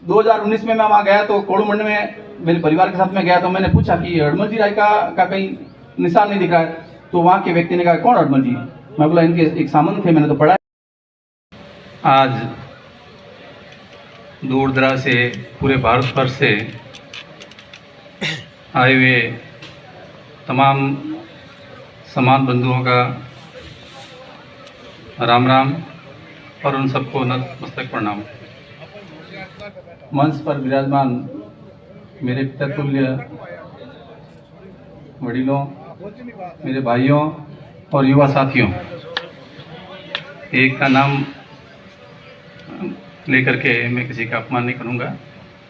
2019 में मैं वहाँ गया तो कोड़ूमंडी में मेरे परिवार के साथ में गया, तो मैंने पूछा कि हड़मल जी राय का कहीं निशान नहीं दिख रहा है। तो वहाँ के व्यक्ति ने कहा कौन हड़मल जी? मैं बोला इनके एक सामंत थे, मैंने तो पढ़ा है। आज दूर दराज से पूरे भारत वर्ष से आए हुए तमाम समाज बंधुओं का राम राम और उन सबको नतमस्तक प्रणाम। मंच पर विराजमान मेरे पितृतुल्य वडीलों, मेरे भाइयों और युवा साथियों, एक का नाम लेकर के मैं किसी का अपमान नहीं करूंगा,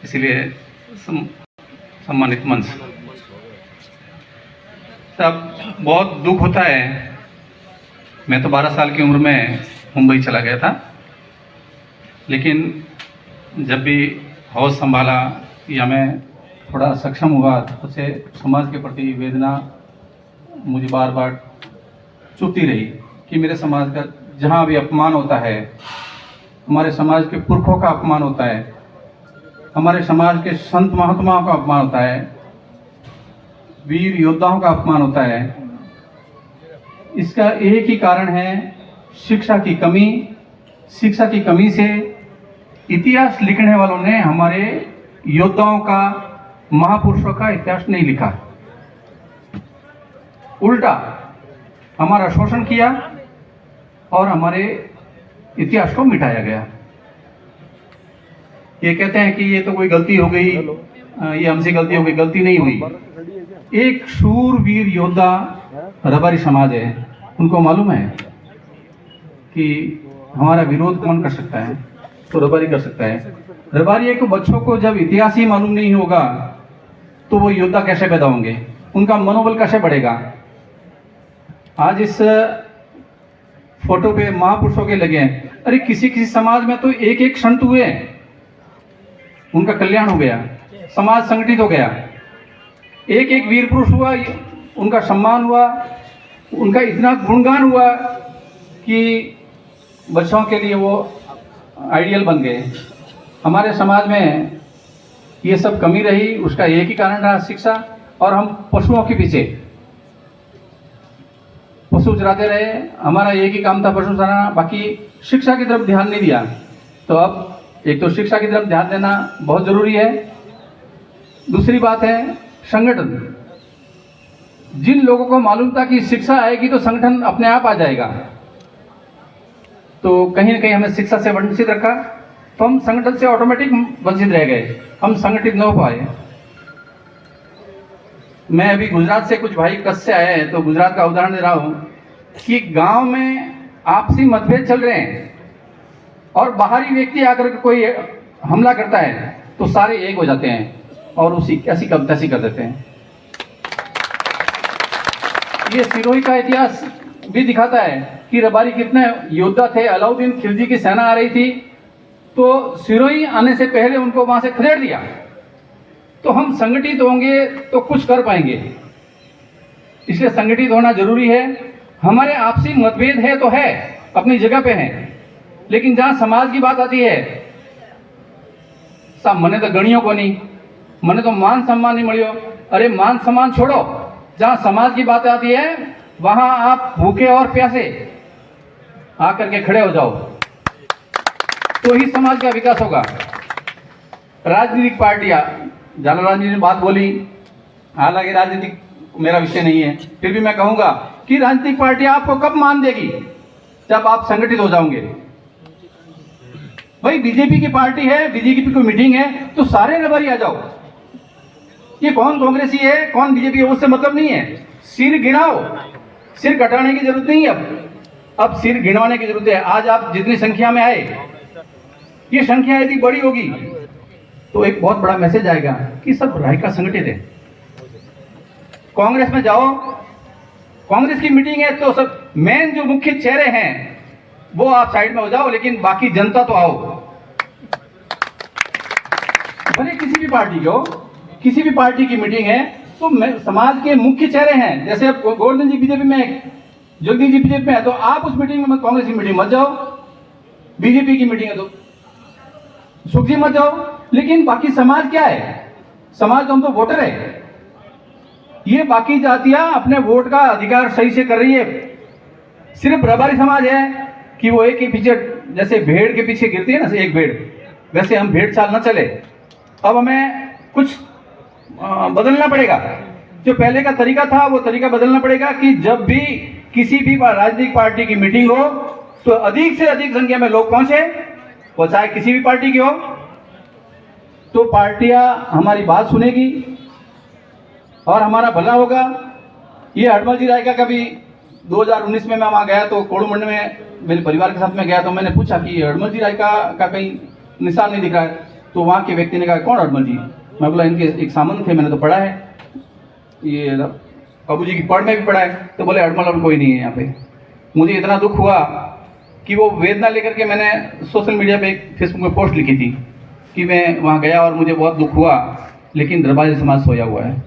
इसलिए सम्मानित मंच। तब बहुत दुख होता है। मैं तो 12 साल की उम्र में मुंबई चला गया था, लेकिन जब भी होश संभाला या मैं थोड़ा सक्षम हुआ, उससे समाज के प्रति वेदना मुझे बार बार चुभती रही कि मेरे समाज का जहाँ भी अपमान होता है, हमारे समाज के पुरखों का अपमान होता है, हमारे समाज के संत महात्माओं का अपमान होता है, वीर योद्धाओं का अपमान होता है, इसका एक ही कारण है शिक्षा की कमी। शिक्षा की कमी से इतिहास लिखने वालों ने हमारे योद्धाओं का, महापुरुषों का इतिहास नहीं लिखा, उल्टा हमारा शोषण किया और हमारे इतिहास को मिटाया गया। ये कहते हैं कि ये तो कोई गलती हो गई, ये हमसे गलती हो गई। गलती नहीं हुई। एक शूरवीर योद्धा रबारी समाज है, उनको मालूम है कि हमारा विरोध कौन कर सकता है, तो रबारी कर सकता है। रबारी के बच्चों को जब इतिहास ही मालूम नहीं होगा तो वो योद्धा कैसे पैदा होंगे, उनका मनोबल कैसे बढ़ेगा। आज इस फोटो पे महापुरुषों के लगे हैं। अरे किसी किसी समाज में तो एक एक संत हुए, उनका कल्याण हो गया, समाज संगठित हो गया। एक एक वीर पुरुष हुआ, उनका सम्मान हुआ, उनका इतना गुणगान हुआ कि बच्चों के लिए वो आइडियल बन गए। हमारे समाज में ये सब कमी रही, उसका एक ही कारण रहा शिक्षा। और हम पशुओं के पीछे पशु चराते रहे, हमारा एक ही काम था पशु चराना, बाकी शिक्षा की तरफ ध्यान नहीं दिया। तो अब एक तो शिक्षा की तरफ ध्यान देना बहुत जरूरी है। दूसरी बात है संगठन। जिन लोगों को मालूम था कि शिक्षा आएगी तो संगठन अपने आप आ जाएगा, तो कहीं ना कहीं हमें शिक्षा से वंचित रखा, तो हम संगठन से ऑटोमेटिक वंचित रह गए, हम संगठित न हो पाए। मैं अभी गुजरात से, कुछ भाई कच्छ से आए हैं, तो गुजरात का उदाहरण दे रहा हूं कि गांव में आपसी मतभेद चल रहे हैं और बाहरी व्यक्ति आकर कोई हमला करता है तो सारे एक हो जाते हैं और उसी ऐसी कम तैसी कर देते हैं। ये सिरोही का इतिहास भी दिखाता है कि रबारी कितने योद्धा थे। अलाउद्दीन खिलजी की सेना आ रही थी तो सिरोही आने से पहले उनको वहां से खदेड़ दिया। तो हम संगठित होंगे तो कुछ कर पाएंगे, इसलिए संगठित होना जरूरी है। हमारे आपसी मतभेद है तो है, अपनी जगह पे हैं, लेकिन जहां समाज की बात आती है, मने तो गणियों को नहीं, मने तो मान सम्मान नहीं मिलियो। अरे मान सम्मान छोड़ो, जहां समाज की बात आती है वहां आप भूखे और प्यासे आकर के खड़े हो जाओ, तो ही समाज का विकास होगा। राजनीतिक पार्टियां, जालालाल जी ने बात बोली, हालांकि राजनीतिक मेरा विषय नहीं है, फिर भी मैं कहूंगा कि राजनीतिक पार्टियां आपको कब मान देगी, जब आप संगठित हो जाओगे। भाई बीजेपी की पार्टी है, बीजेपी की मीटिंग है तो सारे रबारी आ जाओ। ये कौन कांग्रेसी है, कौन बीजेपी है, उससे मतलब नहीं है। सिर गिनाओ, सिर कटाने की जरूरत नहीं है। अब सिर गिनवाने की जरूरत है। आज आप जितनी संख्या में आए, ये संख्या यदि बड़ी होगी तो एक बहुत बड़ा मैसेज आएगा कि सब रायका संगठित है। कांग्रेस में जाओ, कांग्रेस की मीटिंग है तो सब मेन जो मुख्य चेहरे हैं वो आप साइड में हो जाओ, लेकिन बाकी जनता तो आओ। भले किसी भी पार्टी की हो, किसी भी पार्टी की मीटिंग है तो समाज के मुख्य चेहरे हैं। जैसे अब गोवर्धन जी बीजेपी में, जगदीश जी बीजेपी में है, तो आप उस मीटिंग में, कांग्रेस की मीटिंग मत जाओ। बीजेपी की मीटिंग है तो सुख जी मत जाओ, लेकिन बाकी समाज क्या है? समाज तो हम तो वोटर है। ये बाकी जातियां अपने वोट का अधिकार सही से कर रही है। सिर्फ रबारी समाज है कि वो एक के पीछे, जैसे भेड़ के पीछे गिरती है ना एक भेड़, वैसे हम भेड़ चाल न चले। अब हमें कुछ बदलना पड़ेगा। जो पहले का तरीका था वो तरीका बदलना पड़ेगा कि जब भी किसी भी राजनीतिक पार्टी की मीटिंग हो तो अधिक से अधिक संख्या में लोग पहुंचे, वो चाहे किसी भी पार्टी की हो, तो पार्टियां हमारी बात सुनेगी और हमारा भला होगा। ये हड़मल जी रायका का भी 2019 में मैं वहाँ गया तो कोड़ूमंड में मेरे परिवार के साथ में गया, तो मैंने पूछा कि हड़मल जी रायका का कहीं निशान नहीं दिख रहा है। तो वहाँ के व्यक्ति ने कहा कौन हड़मल जी? मैं बोला इनके एक सामंत थे, मैंने तो पढ़ा है, ये बाबू जी की पढ़ में भी पढ़ा है। तो बोले हड़मल कोई नहीं है यहाँ पे। मुझे इतना दुख हुआ कि वो वेदना लेकर के मैंने सोशल मीडिया पे फेसबुक में पोस्ट लिखी थी कि मैं वहाँ गया और मुझे बहुत दुख हुआ, लेकिन रबारी समाज सोया हुआ है।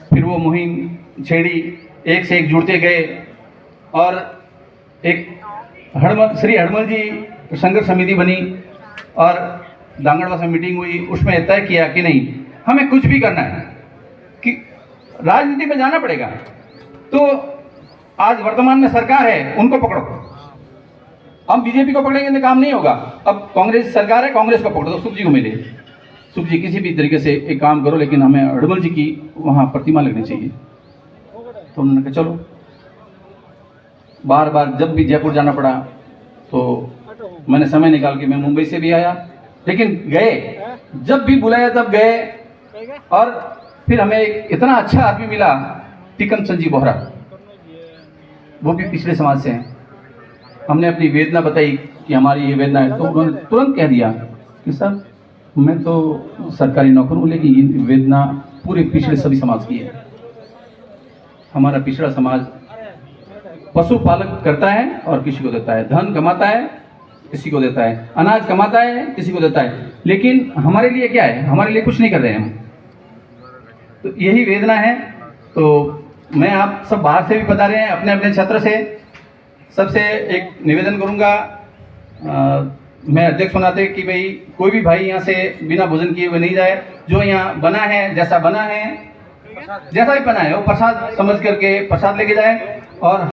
फिर वो मुहिम छेड़ी, एक से एक जुड़ते गए और एक श्री हड़मल जी संघर्ष समिति बनी और दांगड़वा से मीटिंग हुई। उसमें तय किया कि नहीं, हमें कुछ भी करना है कि राजनीति में जाना पड़ेगा। तो आज वर्तमान में सरकार है, उनको पकड़ो। हम बीजेपी को पकड़ेंगे तो काम नहीं होगा। अब कांग्रेस सरकार है, कांग्रेस को पकड़ो तो सुख जी को मिले। सुख जी किसी भी तरीके से एक काम करो, लेकिन हमें हड़मल जी की वहाँ प्रतिमा लगनी चाहिए। तो उन्होंने कहा चलो। बार बार जब भी जयपुर जाना पड़ा तो मैंने समय निकाल के मैं मुंबई से भी आया, लेकिन गए, जब भी बुलाया तब गए। और फिर हमें एक इतना अच्छा आदमी मिला, टिकम चंद जी बोहरा, वो भी पिछड़े समाज से हैं। हमने अपनी वेदना बताई कि हमारी ये वेदना है, तो उन्होंने तुरंत कह दिया कि सर मैं तो सरकारी नौकर हूँ, लेकिन ये वेदना पूरे पिछड़े सभी समाज की है। हमारा पिछड़ा समाज पशुपालक करता है और किसी को देता है, धन कमाता है किसी को देता है, अनाज कमाता है किसी को देता है, लेकिन हमारे लिए क्या है? हमारे लिए कुछ नहीं कर रहे हैं हम। तो यही वेदना है। तो मैं आप सब बाहर से भी बता रहे हैं, अपने अपने क्षेत्र से सबसे एक निवेदन करूंगा। मैं अध्यक्ष बनाते कि भाई कोई भी भाई यहाँ से बिना भोजन किए हुए नहीं जाए। जो यहाँ बना है, जैसा बना है, जैसा भी बना है वो प्रसाद समझ करके प्रसाद लेके जाए। और